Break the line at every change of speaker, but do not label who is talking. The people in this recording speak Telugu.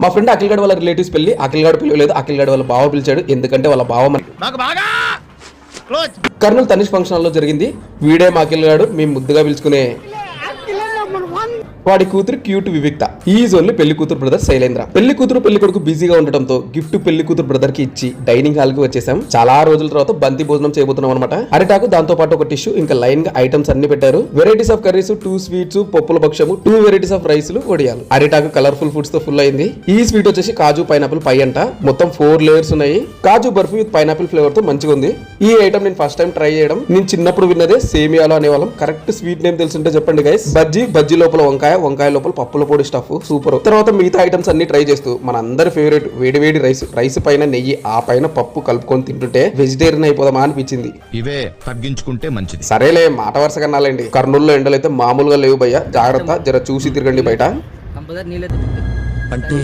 మా ఫ్రెండ్ అఖిల్ గడ్ వాళ్ళ రిలేటివ్స్ పెళ్లి, అఖిల్ గడ్ పిలవలేదు, అఖిల్ గడ్ వాళ్ళ బావ పిలిచాడు. ఎందుకంటే వాళ్ళ బావ కర్నూలు తనిష్ ఫంక్షన్ హాల్లో జరిగింది. వీడే మా అఖిల్ గడ్ మేము ముద్దుగా పిలుచుకునే వాడి కూతురు క్యూట్ వివిక్త. ఈజ్ ఓన్లీ పెళ్లి కూతురు బ్రదర్ శైలేంద్ర. పెళ్లి కూతురు పెళ్లి కొడుకు బిజీగా ఉండటంతో గిఫ్ట్ పెళ్లి కూతురు బ్రదర్ కి ఇచ్చి డైనింగ్ హాల్ కి వచ్చేసాం. చాలా రోజుల తర్వాత బంతి భోజనం చేయబోతున్నాం అనమాట. అరిటాకు, దాంతో పాటు ఒక టిష్యూ, ఇంకా లైన్ గా ఐటమ్స్ అన్ని పెట్టారు. వెరైటీస్ ఆఫ్ కర్రీస్, 2 స్వీట్స్, పప్పుల భక్షము, 2 వెరైటీస్ ఆఫ్ రైస్, వడియాలు. అరిటాకు కలర్ఫుల్ ఫుడ్స్ తో ఫుల్ అయింది. ఈ స్వీట్ వచ్చేసి కాజు పైనాపిల్ పై అంట. మొత్తం 4 లేయర్స్ ఉన్నాయి. కాజు బర్ఫీ విత్ పైనాపిల్ ఫ్లేవర్ తో మంచిగా ఉంది. ఈ ఐటమ్ నేను ఫస్ట్ టైం ట్రై చేయడం. నేను చిన్నప్పుడు విన్నదే సేమియాలో అనేవాళ్ళం. కరెక్ట్ స్వీట్ నేమ్ తెలుసుంటే చెప్పండి గైస్. బజ్జీ లోపల వంకాయ, వంకాయ లోపల పప్పుల పొడి స్టఫ్ సూపర్. తర్వాత మిగతా ఐటమ్స్ అన్ని ట్రై చేస్తూ మన అందరి ఫేవరెట్ వేడి రైస్ పైన నెయ్యి, ఆ పైన పప్పు కలుపుకొని తింటుంటే వెజిటేరియన్ అయిపోదామా అనిపించింది.
ఇవే తగ్గించుకుంటే మంచిది.
సరేలే, మాట వరుస కన్నాలండి. కర్నూలులో ఎండలు అయితే మామూలుగా లేవు భయ్య. జాగ్రత్త, జర చూసి తిరగండి బయట.
అంటే